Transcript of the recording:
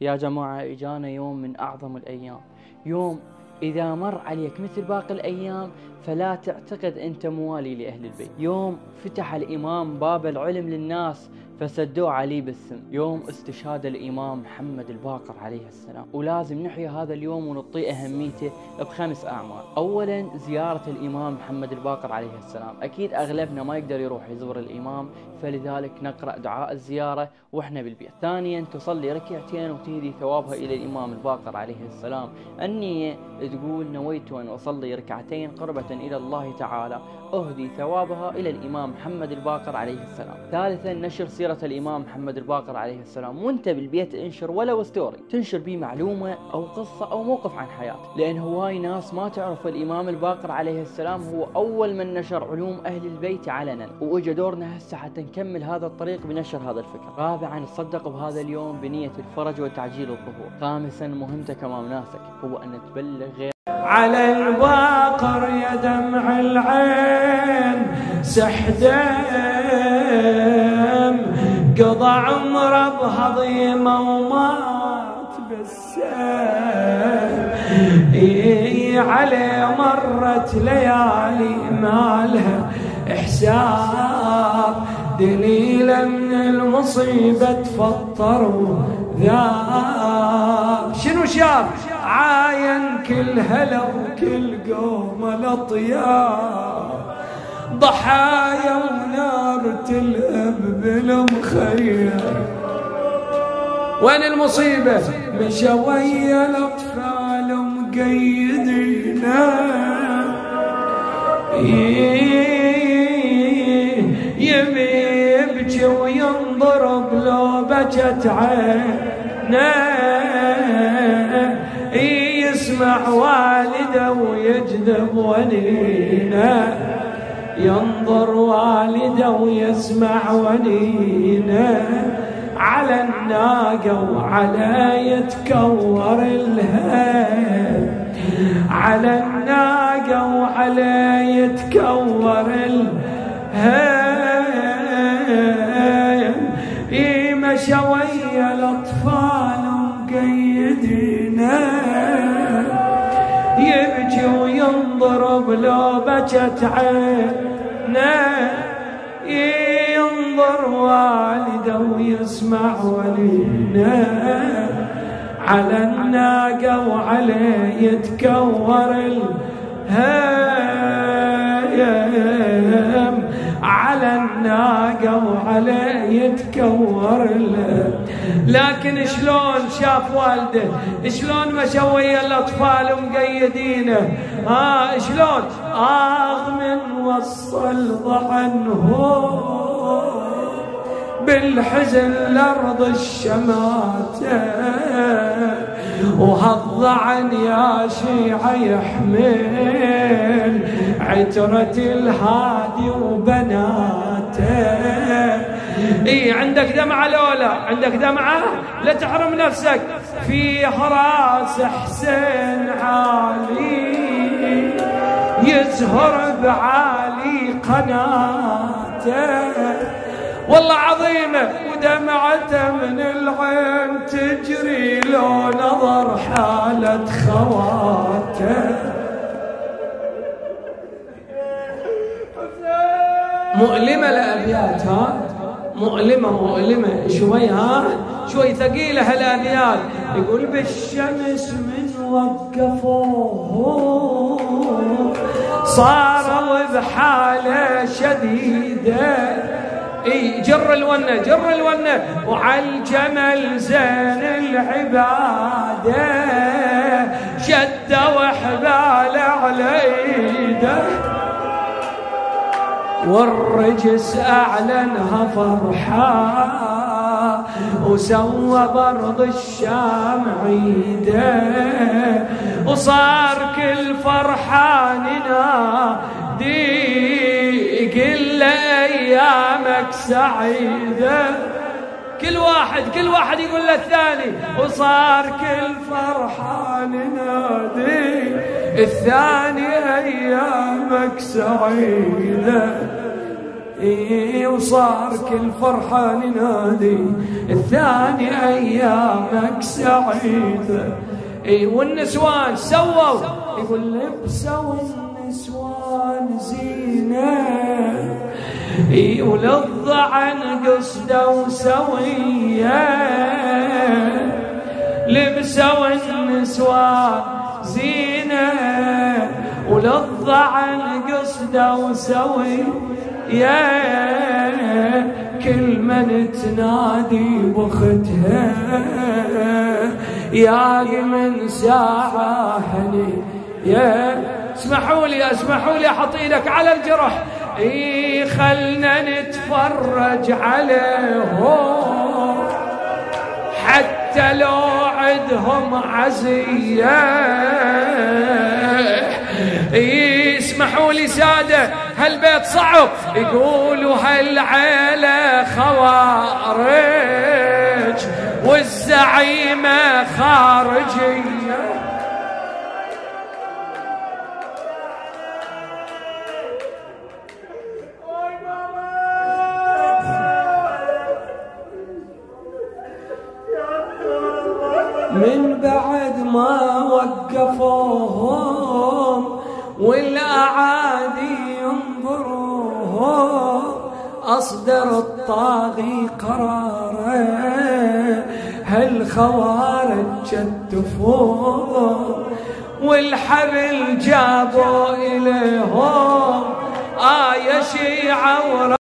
يا جماعة إجانا يوم من أعظم الأيام، يوم إذا مر عليك مثل باقي الأيام فلا تعتقد أنت موالي لأهل البيت. يوم فتح الإمام باب العلم للناس فسدوه عليه بالسم. يوم استشهاد الإمام محمد الباقر عليه السلام، ولازم نحيا هذا اليوم ونعطي أهميته ب5 أعمال. أولا زيارة الإمام محمد الباقر عليه السلام، أكيد أغلبنا ما يقدر يروح يزور الإمام، فلذلك نقرأ دعاء الزيارة وإحنا بالبيت. ثانيا تصلي ركعتين وتهدي ثوابها إلى الإمام الباقر عليه السلام. النية تقول نويت أن أصلي ركعتين قربة إلى الله تعالى، أهدي ثوابها إلى الإمام محمد الباقر عليه السلام. ثالثا نشر سيرة الإمام محمد الباقر عليه السلام، وانت بالبيت انشر ولو ستوري، تنشر به معلومة أو قصة أو موقف عن حياته، لأن هواي ناس ما تعرف الإمام الباقر عليه السلام هو أول من نشر علوم أهل البيت علنا، وإجا دورنا هسه حتى نكمل هذا الطريق بنشر هذا الفكر. رابعا تصدق بهذا اليوم بنية الفرج وتعجيل الظهور. خامسا مهمتك أمام ناسك هو أن تبلغ غير على الباقر يا دمع العين سحدم، قضى عمره بهضيمه ومات بالسيف. عليه مرت ليالي ما لها حساب، دليل من المصيبة تفطر وذاب. شنو شاف؟ عاين كل هلا وكل قوم الاطياب، ضحايا ونار تلهب بالمخيم. وين المصيبة؟ مشى ويا الاطفال مقيدينه، يبي يبكي وينضرب لو بكت عينه، يسمع والده ويجذب ونينه، ينظر والده ويسمع ونينه، على الناقة وعلى يتكور الهيم، على الناقة وعلى يتكور الهيم. مشى ويا الأطفال مقيدينه، يبكي وينضرب لو بكت عينه، ينظر والده ويسمع ولينه، على الناقة وعليه يتكور الهيم، على الناقة وعليه يتكور الهيم. لكن شلون شاف والده؟ شلون مشى ويا الاطفال مقيدينه؟ شلون؟ من وصل ضعنه بالحزن لارض الشماتة، وهالضعن يا شيعة يحمل عترة الهادي وبناته. عندك دمعة لولا عندك دمعة؟ لا تحرم نفسك. في راس حسين عالي يزهر بعالي قناته، والله عظيمة ودمعته من العين تجري لو نظر حالة خواته. مؤلمة الأبيات، مؤلمة شوي، شوي ثقيلة هالأبيات. يقول بالشمس من وقفوه صاروا بحالة شديدة، جر الونة وعلى الجمل زين العبادة، شد وحبال على ايده، والرجس أعلنها فرحة، وسوى برض الشام عيده، وصار كل فرحان ينادي كل أيامك سعيدة. كل واحد يقول للثاني، وصار كل فرحان ينادي الثاني أيامك سعيدة. وصار كل فرحة ننادي الثاني أيامك سعيدة. والنسوان سووا، يقول لبسوا النسوان زينة، وللضعن قصدوا سوية. لبسوا النسوان زينة وللضعن قصدوا سوية. كل من تنادي بختها يا من ساعة هني. اسمحوا لي احط ايدك على الجرح. خلنا نتفرج عليهم حتى لو عدهم عزية. اسمحوا لي سادة، هالبيت صعب، يقولوا هالعيلة خوارج والزعيمة خارجية. من بعد ما وقفوهم والأعادي ينظروهم أصدر الطاغي قراره هالخوارج جدفوهم والحبل جابوا إليهم يا شيعة